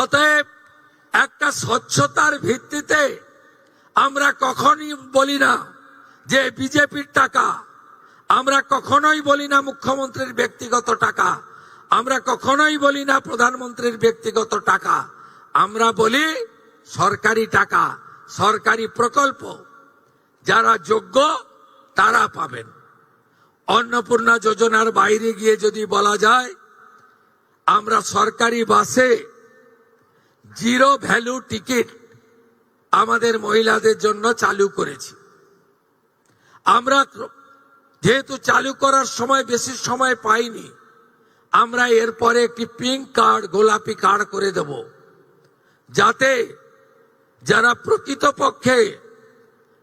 অতএব একটা স্বচ্ছতার ভিত্তিতে আমরা কখনই বলি না যে বিজেপির টাকা, আমরা কখনোই বলি না মুখ্যমন্ত্রীর ব্যক্তিগত টাকা, আমরা কখনোই বলি না প্রধানমন্ত্রীর ব্যক্তিগত টাকা, আমরা বলি সরকারি টাকা, সরকারি প্রকল্প যারা যোগ্য তারা পাবেন। অন্নপূর্ণা যোজনার বাইরে গিয়ে যদি বলা যায়, আমরা সরকারি বাসে জিরো ভ্যালু টিকিট আমাদের মহিলাদের জন্য চালু করেছি। আমরা যেহেতু চালু করার সময় বেশি সময় পাইনি, আমরা এরপরে একটি পিঙ্ক কার্ড, গোলাপি কার্ড করে দেব, যাতে যারা প্রকৃতপক্ষে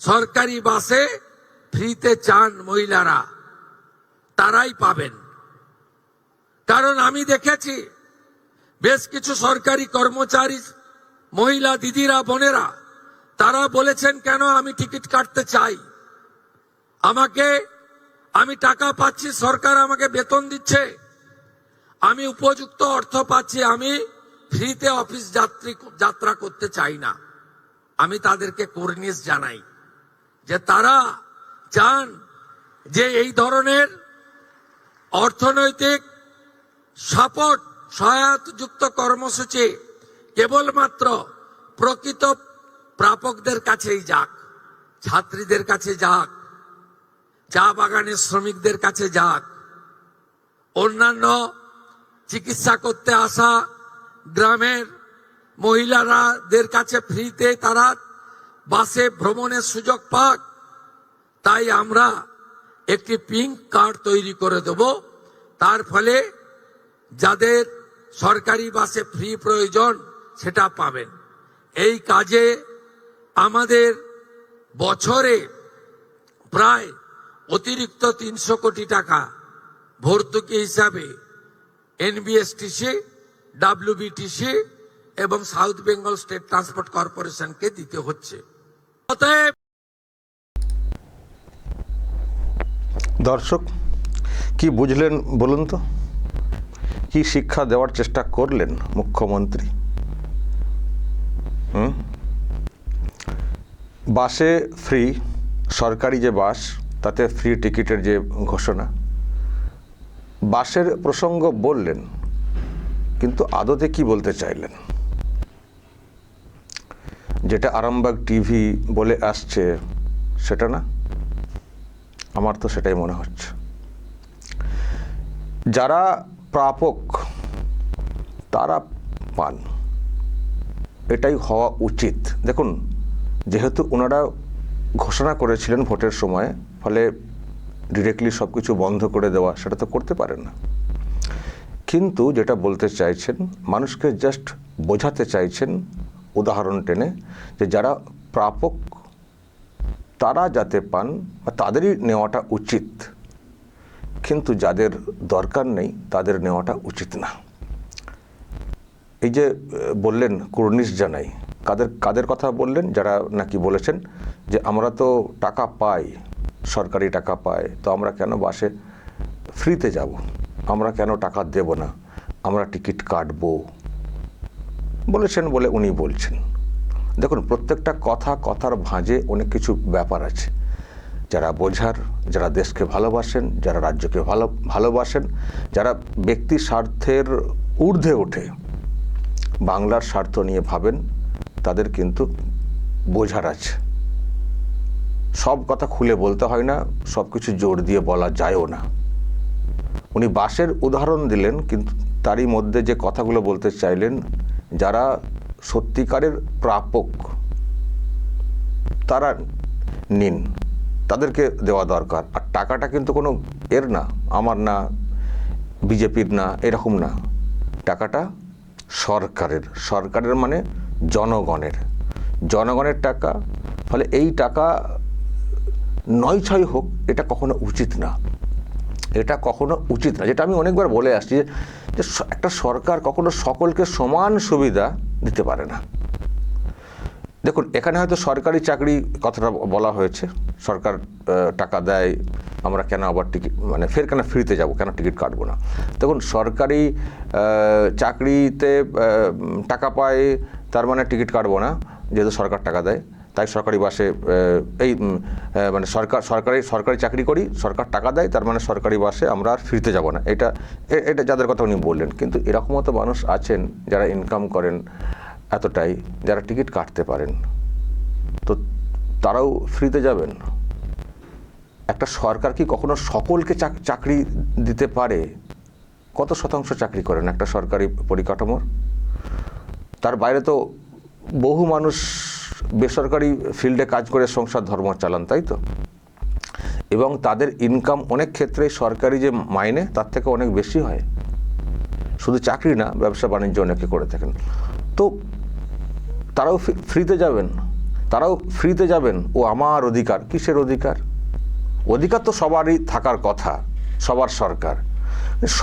সরকারি বাসে ফ্রিতে চান মহিলারা, তারাই পাবেন। কারণ আমি দেখেছি বেশ কিছু সরকারি কর্মচারী মহিলা দিদিরা, বোনেরা, তারা বলেছেন কেন আমি টিকিট কাটতে চাই, আমি টাকা পাচ্ছি, সরকার আমাকে বেতন দিচ্ছে, আমি উপযুক্ত অর্থ পাচ্ছি, আমি ফ্রিতে অফিস যাত্রা করতে চাই না। আমি তাদেরকে কুর্নিশ জানাই যে তারা চান যে এই ধরনের অর্থনৈতিক সাপোর্ট, সহায়তাযুক্ত কর্মসূচি কেবলমাত্র প্রকৃত প্রাপকদের কাছেই যাক, ছাত্রীদের কাছে যাক, চা বাগানের শ্রমিকদের কাছে যাক, অন্যান্য চিকিৎসা করতে আসা গ্রামের মহিলাদের কাছে ফ্রিতে তারা বাসে ভ্রমণের সুযোগ পাক। তাই আমরা একটি পিঙ্ক কার্ড তৈরি করে দেব, তার ফলে যাদের সরকারি বাসে ফ্রি প্রয়োজন সেটা পাবেন। এই কাজে আমাদের বছরে প্রায় অতিরিক্ত 300 কোটি টাকা ভর্তুকি হিসাবে এনবিএসটিসি, ডাব্লিউবিটিসি এবং সাউথ বেঙ্গল স্টেট ট্রান্সপোর্ট কর্পোরেশনকে দিতে হচ্ছে। অতএব দর্শক কি বুঝলেন বলুন তো? কি শিক্ষা দেওয়ার চেষ্টা করলেন মুখ্যমন্ত্রী? বাসে ফ্রি, সরকারি যে বাস তাতে ফ্রি টিকিটের যে ঘোষণা, বাসের প্রসঙ্গ বললেন, কিন্তু আদতে কি বলতে চাইলেন? যেটা আরামবাগ টিভি বলে আসছে সেটা না? আমার তো সেটাই মনে হচ্ছে। যারা প্রাপক তারা পান, এটাই হওয়া উচিত। দেখুন, যেহেতু ওনারা ঘোষণা করেছিলেন ভোটের সময়, ফলে ডিরেক্টলি সব কিছু বন্ধ করে দেওয়া সেটা তো করতে পারেন না। কিন্তু যেটা বলতে চাইছেন, মানুষকে জাস্ট বোঝাতে চাইছেন উদাহরণ টেনে, যে যারা প্রাপক তারা যাতে পান বা তাদেরই নেওয়াটা উচিত, কিন্তু যাদের দরকার নেই তাদের নেওয়াটা উচিত না। এই যে বললেন কুর্নিশ জানাই, কাদের কথা বললেন? যারা নাকি বলেছেন যে আমরা তো টাকা পাই, সরকারি টাকা পাই, তো আমরা কেন বাসে ফ্রিতে যাব, আমরা কেন টাকা দেব না, আমরা টিকিট কাটবো বলেছেন বলে উনি বলছেন। দেখুন, প্রত্যেকটা কথার ভাঁজে অনেক কিছু ব্যাপার আছে। যারা বোঝার, যারা দেশকে ভালোবাসেন, যারা রাজ্যকে ভালোবাসেন, যারা ব্যক্তি স্বার্থের ঊর্ধ্বে ওঠে বাংলার স্বার্থ নিয়ে ভাবেন, তাদের কিন্তু বোঝার আছে। সব কথা খুলে বলতে হয় না, সব কিছু জোর দিয়ে বলা যায়ও না। উনি বাসের উদাহরণ দিলেন, কিন্তু তারই মধ্যে যে কথাগুলো বলতে চাইলেন, যারা সত্যিকারের প্রাপক তারা নিন, তাদেরকে দেওয়া দরকার। আর টাকাটা কিন্তু কোনো এর না, আমার না, বিজেপির না, এরকম না। টাকাটা সরকারের মানে জনগণের টাকা। ফলে এই টাকা নয় ছয় হোক, এটা কখনো উচিত না। যেটা আমি অনেকবার বলে আসছি, যে একটা সরকার কখনো সকলকে সমান সুবিধা দিতে পারে না। দেখুন, এখানে হয়তো সরকারি চাকরি কথাটা বলা হয়েছে, সরকার টাকা দেয়, আমরা কেন আবার টিকিট, মানে ফের কেন ফ্রিতে যাব, কেন টিকিট কাটবো না? দেখুন, সরকারি চাকরিতে টাকা পায় তার মানে টিকিট কাটবো না, যেহেতু সরকার টাকা দেয়, তাই সরকারি বাসে মানে সরকারি চাকরি করি, সরকার টাকা দেয়, তার মানে সরকারি বাসে আমরা আর ফিরতে যাব না। এটা যাদের কথা উনি বললেন। কিন্তু এরকমও তো মানুষ আছেন যারা ইনকাম করেন এতটাই, যারা টিকিট কাটতে পারেন, তো তারাও ফ্রিতে যাবেন। একটা সরকার কি কখনো সকলকে চাকরি দিতে পারে? কত শতাংশ চাকরি করেন একটা সরকারি পরিকাঠামোর? তার বাইরে তো বহু মানুষ বেসরকারি ফিল্ডে কাজ করে সংসার ধর্ম চালান, তাই তো? এবং তাদের ইনকাম অনেক ক্ষেত্রে সরকারি যে মাইনে তার থেকে অনেক বেশি হয়। শুধু চাকরি না, ব্যবসা বাণিজ্য অনেকে করে থাকেন। তো তারাও ফ্রিতে যাবেন। ও আমার অধিকার। কিসের অধিকার? অধিকার তো সবারই থাকার কথা, সবার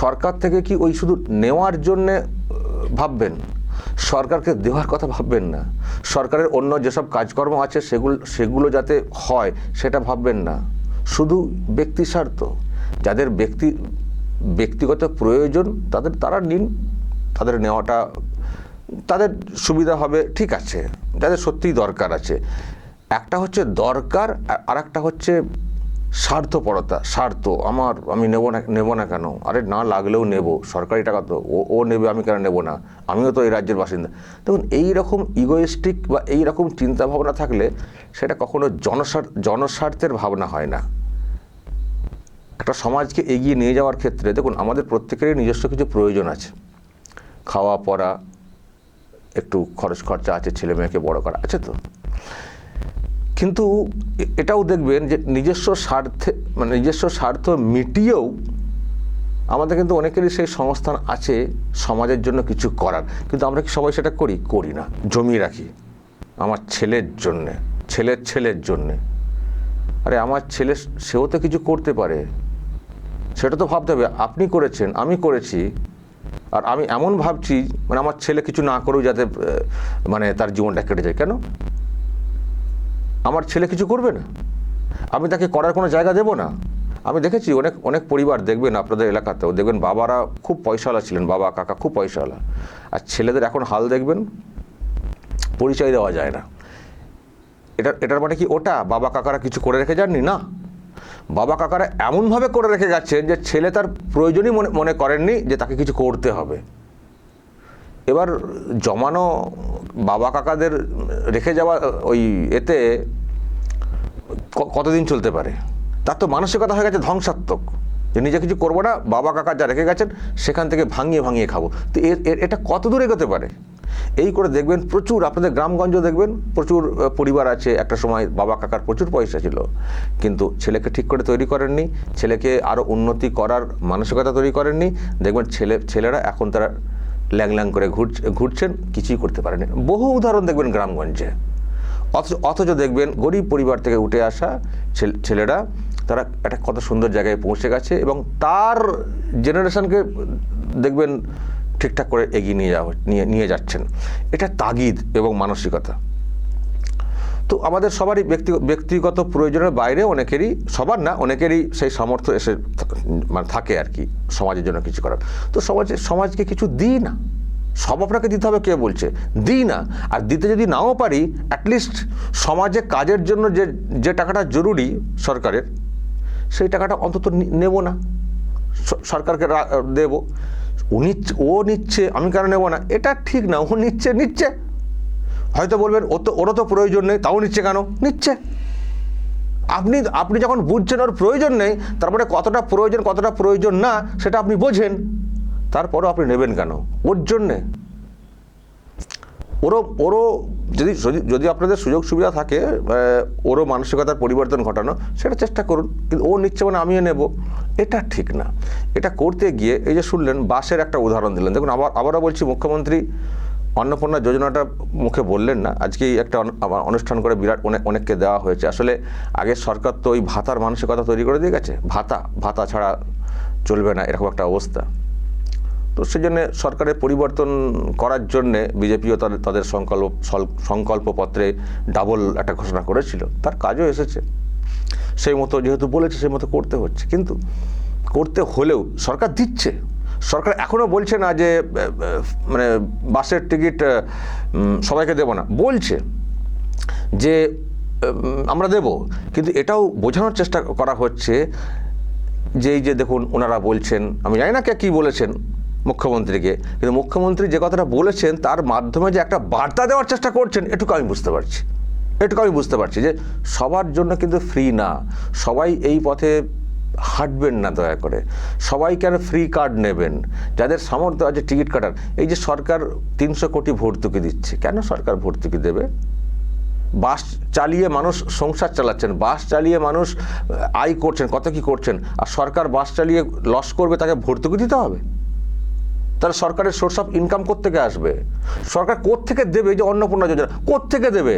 সরকার থেকে কি ওই শুধু নেওয়ার জন্যে ভাববেন? সরকারকে দেওয়ার কথা ভাববেন না। সরকারের অন্য যেসব কাজকর্ম আছে সেগুলো যাতে হয় সেটা ভাববেন না। শুধু ব্যক্তি স্বার্থ, যাদের ব্যক্তিগত প্রয়োজন তারা নিন, তাদের নেওয়াটা তাদের সুবিধা হবে, ঠিক আছে। যাদের সত্যিই দরকার আছে, একটা হচ্ছে দরকার আর একটা হচ্ছে স্বার্থপরতা। আমি নেব না কেন? আরে না লাগলেও নেব, সরকারি টাকা তো ও নেবে, আমি কেন নেব না? আমিও তো এই রাজ্যের বাসিন্দা। দেখুন, এই রকম ইগোয়েস্টিক বা এই রকম চিন্তাভাবনা থাকলে সেটা কখনো জনস্বার্থের ভাবনা হয় না। একটা সমাজকে এগিয়ে নিয়ে যাওয়ার ক্ষেত্রে দেখুন, আমাদের প্রত্যেকেরই নিজস্ব কিছু প্রয়োজন আছে। খাওয়া পড়া, একটু খরচা আছে, ছেলে মেয়েকে বড় করা আছে তো। কিন্তু এটাও দেখবেন যে নিজস্ব স্বার্থ মিটিয়েও আমাদের কিন্তু অনেকেরই সেই সংস্থান আছে সমাজের জন্য কিছু করার। কিন্তু আমরা কি সবাই সেটা করি না? জমিয়ে রাখি আমার ছেলের জন্যে। আরে আমার ছেলে, সেও তো কিছু করতে পারে, সেটা তো ভাবতে হবে। আপনি করেছেন, আমি করেছি, আর আমি এমন ভাবছি মানে আমার ছেলে কিছু না করেও যাতে মানে তার জীবনটা কেটে যায়। কেন? আমার ছেলে কিছু করবে না, আমি তাকে করার কোনো জায়গা দেব না? আমি দেখেছি অনেক পরিবার দেখবেন আপনাদের এলাকাতেও, দেখবেন বাবারা খুব পয়সাওয়ালা ছিলেন, বাবা কাকা খুব পয়সাওয়ালা, আর ছেলেদের এখন হাল দেখবেন, পরিচয় দেওয়া যায় না। এটার মানে কি ওটা বাবা কাকারা কিছু করে রেখে যাননি? না, বাবা কাকারা এমনভাবে করে রেখে গেছেন যে ছেলে তার প্রয়োজনই মনে করেননি যে তাকে কিছু করতে হবে। এবার জমানো বাবা কাকাদের রেখে যাওয়া ওই এতে কতদিন চলতে পারে? তার তো মানসিকতা হয়ে গেছে ধ্বংসাত্মক, যে নিজে কিছু করবো না, বাবা কাকা যা রেখে গেছেন সেখান থেকে ভাঙিয়ে খাবো। তো এটা কত দূর এগোতে পারে? এই করে দেখবেন প্রচুর আপনাদের গ্রামগঞ্জ দেখবেন প্রচুর পরিবার আছে, একটা সময় বাবা কাকার প্রচুর পয়সা ছিল, কিন্তু ছেলেকে ঠিক করে তৈরি করেননি, ছেলেকে আরও উন্নতি করার মানসিকতা তৈরি করেননি। দেখবেন ছেলেরা এখন তারা ল্যাং করে ঘুরছেন, কিছুই করতে পারেনি। বহু উদাহরণ দেখবেন গ্রামগঞ্জে। অথচ দেখবেন গরিব পরিবার থেকে উঠে আসা ছেলেরা তারা একটা কত সুন্দর জায়গায় পৌঁছে গেছে, এবং তার জেনারেশনকে দেখবেন ঠিকঠাক করে এগিয়ে নিয়ে যাচ্ছেন। এটা তাগিদ এবং মানসিকতা। তো আমাদের সবারই ব্যক্তিগত প্রয়োজনের বাইরে অনেকেরই সেই সামর্থ্য এসে মানে থাকে আর কি, সমাজের জন্য কিছু করার। তো সমাজকে কিছু দিই না, সব আপনাকে দিতে হবে কে বলছে? দিই না। আর দিতে যদি নাও পারি, অ্যাটলিস্ট সমাজে কাজের জন্য যে টাকাটা জরুরি সরকারের, সেই টাকাটা অন্তত নেব না, সরকারকে দেব। ও নিচ্ছে, আমি কেন নেব না? এটা ঠিক না। ও নিচ্ছে, হয়তো বলবেন ওরও তো প্রয়োজন নেই, তাও নিচ্ছে কেন? নিচ্ছে। আপনি যখন বুঝছেন ওর প্রয়োজন নেই, তারপরে কতটা প্রয়োজন না সেটা আপনি বোঝেন, তারপরও আপনি নেবেন কেন ওর জন্যে? ওরও যদি আপনাদের সুযোগ সুবিধা থাকে ওরও মানসিকতার পরিবর্তন ঘটানো, সেটা চেষ্টা করুন। কিন্তু ও নিচ্ছে মানে আমিও নেব, এটা ঠিক না। এটা করতে গিয়ে এই যে শুনলেন বাসের একটা উদাহরণ দিলেন, দেখুন আবারও বলছি, মুখ্যমন্ত্রী অন্নপূর্ণা যোজনাটা মুখে বললেন না, আজকেই একটা অনুষ্ঠান করে বিরাট অনেককে দেওয়া হয়েছে। আসলে আগের সরকার তো ওই ভাতার মানসিকতা তৈরি করে দিয়ে গেছে, ভাতা ছাড়া চলবে না, এরকম একটা অবস্থা। তো সেই জন্যে সরকারের পরিবর্তন করার জন্যে বিজেপিও তাদের সংকল্পপত্রে ডাবল একটা ঘোষণা করেছিল, তার কাজও এসেছে। সেই মতো যেহেতু বলেছে সেই মতো করতে হচ্ছে, কিন্তু করতে হলেও সরকার দিচ্ছে, সরকার এখনও বলছে না যে মানে বাসের টিকিট সবাইকে দেব না, বলছে যে আমরা দেব, কিন্তু এটাও বোঝানোর চেষ্টা করা হচ্ছে যে এই যে দেখুন ওনারা বলছেন, আমি জানি না কে কী বলেছেন মুখ্যমন্ত্রীকে, কিন্তু মুখ্যমন্ত্রী যে কথাটা বলেছেন তার মাধ্যমে যে একটা বার্তা দেওয়ার চেষ্টা করছেন এটুকু আমি বুঝতে পারছি যে সবার জন্য কিন্তু ফ্রি না, সবাই এই পথে হাঁটবেন না দয়া করে, সবাই কেন ফ্রি কার্ড নেবেন, যাদের সামর্থ্য আছে টিকিট কাটার। এই যে সরকার 300 কোটি ভর্তুকি দিচ্ছে, কেন সরকার ভর্তুকি দেবে? বাস চালিয়ে মানুষ সংসার চালাচ্ছেন, বাস চালিয়ে মানুষ আয় করছেন, কত কি করছেন, আর সরকার বাস চালিয়ে লস করবে তাকে ভর্তুকি দিতে হবে? তাহলে সরকারের সোর্স অফ ইনকাম কোত্থেকে আসবে? সরকার কোত্থেকে দেবে? এই যে অন্নপূর্ণা যোজনা কোত্থেকে দেবে?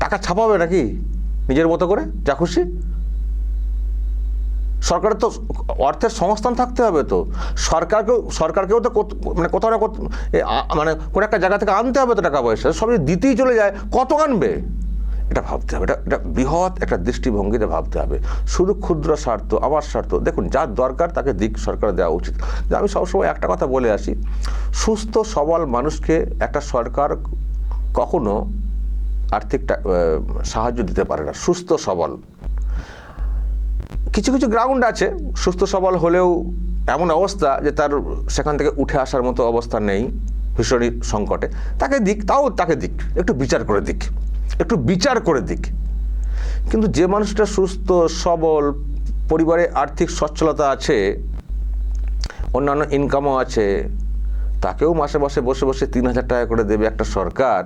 টাকা ছাপাবে নাকি নিজের মতো করে যা খুশি? সরকারের তো অর্থের সংস্থান থাকতে হবে, তো সরকারকেও তো মানে কোথাও না মানে কোনো একটা জায়গা থেকে আনতে হবে তো টাকা পয়সা, সব দিতেই চলে যায়, কত আনবে? এটা ভাবতে হবে, এটা বৃহৎ একটা দৃষ্টিভঙ্গিতে ভাবতে হবে। শুধু ক্ষুদ্র স্বার্থ, আমার স্বার্থ, দেখুন যার দরকার তাকে দিক সরকার দেওয়া উচিত। আমি সবসময় একটা কথা বলে আসি, সুস্থ সবল মানুষকে একটা সরকার কখনো আর্থিক সাহায্য দিতে পারে না। সুস্থ সবল কিছু কিছু গ্রাউন্ড আছে, সুস্থ সবল হলেও এমন অবস্থা যে তার সেখান থেকে উঠে আসার মতো অবস্থা নেই, ভীষণই সংকটে, তাকে দিক, তাও তাকে দিক, একটু বিচার করে দিক। কিন্তু যে মানুষটা সুস্থ সবল, পরিবারে আর্থিক সচ্ছলতা আছে, অন্যান্য ইনকামও আছে, তাকেও মাসে মাসে বসে বসে 3,000 টাকা করে দেবে একটা সরকার,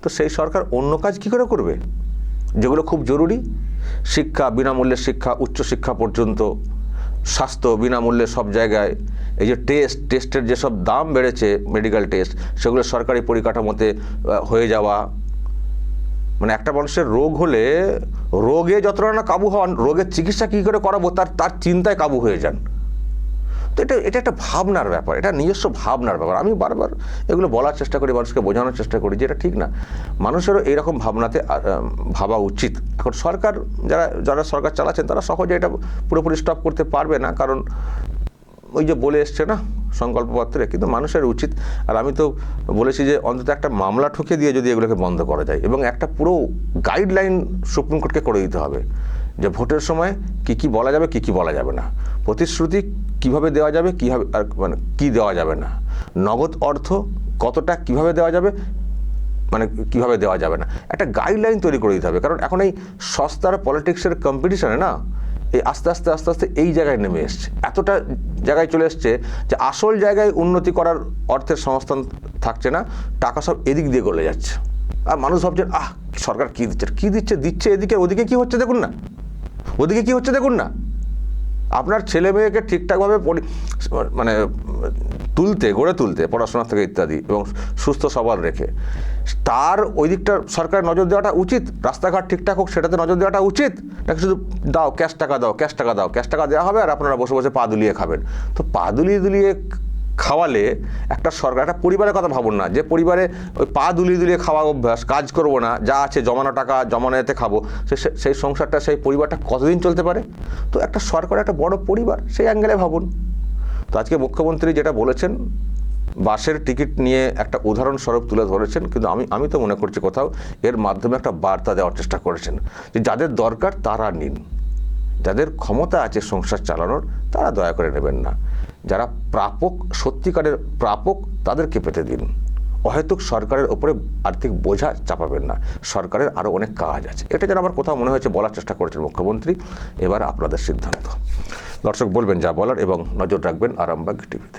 তো সেই সরকার অন্য কাজ কী করে করবে যেগুলো খুব জরুরি? শিক্ষা, বিনামূল্যে শিক্ষা, উচ্চশিক্ষা পর্যন্ত, স্বাস্থ্য বিনামূল্যে সব জায়গায়, এই যে টেস্টের যেসব দাম বেড়েছে, মেডিকেল টেস্ট, সেগুলো সরকারি পরিকাঠামোতে হয়ে যাওয়া, মানে একটা মানুষের রোগ হলে রোগে যতটা না কাবু হন, রোগের চিকিৎসা কী করে করাবো তার চিন্তায় কাবু হয়ে যান। তো এটা একটা ভাবনার ব্যাপার, এটা নিজস্ব ভাবনার ব্যাপার। আমি বারবার এগুলো বলার চেষ্টা করি, মানুষকে বোঝানোর চেষ্টা করি যে এটা ঠিক না, মানুষেরও এইরকম ভাবনাতে ভাবা উচিত। এখন সরকার যারা সরকার চালাচ্ছেন তারা সহজে এটা পুরোপুরি স্টপ করতে পারবে না, কারণ ওই যে বলে এসছে না সংকল্পপত্রে, কিন্তু মানুষের উচিত। আর আমি তো বলেছি যে অন্তত একটা মামলা ঠুকে দিয়ে যদি এগুলোকে বন্ধ করা যায়, এবং একটা পুরো গাইডলাইন সুপ্রিম কোর্টকে করে দিতে হবে যে ভোটের সময় কি বলা যাবে, কি বলা যাবে না, প্রতিশ্রুতি কিভাবে দেওয়া যাবে, কীভাবে আর মানে কী দেওয়া যাবে না, নগদ অর্থ কতটা কিভাবে দেওয়া যাবে, মানে কিভাবে দেওয়া যাবে না, একটা গাইডলাইন তৈরি করে দিতে হবে। কারণ এখন এই সস্তার পলিটিক্সের কম্পিটিশনে না, এই আস্তে আস্তে এই জায়গায় নেমে এসছে, এতটা জায়গায় চলে এসছে যে আসল জায়গায় উন্নতি করার অর্থের সংস্থান থাকছে না, টাকা সব এদিক দিয়ে গলে যাচ্ছে। আর মানুষ ভাবছেন সরকার কী দিচ্ছে এদিকে, ওদিকে কি হচ্ছে দেখুন না। আপনার ছেলে মেয়েকে ঠিকঠাকভাবে মানে গড়ে তুলতে পড়াশোনা থেকে ইত্যাদি, এবং সুস্থ সবল রেখে, তার ওই দিকটা সরকারের নজর দেওয়াটা উচিত। রাস্তাঘাট ঠিকঠাক হোক সেটাতে নজর দেওয়াটা উচিত, নাকি শুধু ক্যাশ টাকা দেওয়া হবে আর আপনারা বসে বসে পা দুলিয়ে খাবেন? তো পা দুলিয়ে খাওয়ালে একটা সরকার, একটা পরিবারের কথা ভাবুন না, যে পরিবারে ওই পা দুলিয়ে খাওয়া অভ্যাস, কাজ করবো না, যা আছে জমানো টাকা জমানোতে খাবো, সেই সংসারটা, সেই পরিবারটা কতদিন চলতে পারে? তো একটা সরকার একটা বড় পরিবার, সেই অ্যাঙ্গেলে ভাবুন। তো আজকে মুখ্যমন্ত্রী যেটা বলেছেন, বাসের টিকিট নিয়ে একটা উদাহরণস্বরূপ তুলে ধরেছেন, কিন্তু আমি তো মনে করছি কোথাও এর মাধ্যমে একটা বার্তা দেওয়ার চেষ্টা করেছেন যে যাদের দরকার তারা নিন, যাদের ক্ষমতা আছে সংসার চালানোর তারা দয়া করে নেবেন না, যারা প্রাপক, সত্যিকারের প্রাপক, তাদেরকে পেতে দিন। অহেতুক সরকারের ওপরে আর্থিক বোঝা চাপাবেন না, সরকারের আরও অনেক কাজ আছে। এটা যেন আমার কোথাও মনে হয়েছে বলার চেষ্টা করেছেন মুখ্যমন্ত্রী। এবার আপনাদের সিদ্ধান্ত। দর্শক বলবেন যা বলার, এবং নজর রাখবেন আরামবাগ টিভিতে।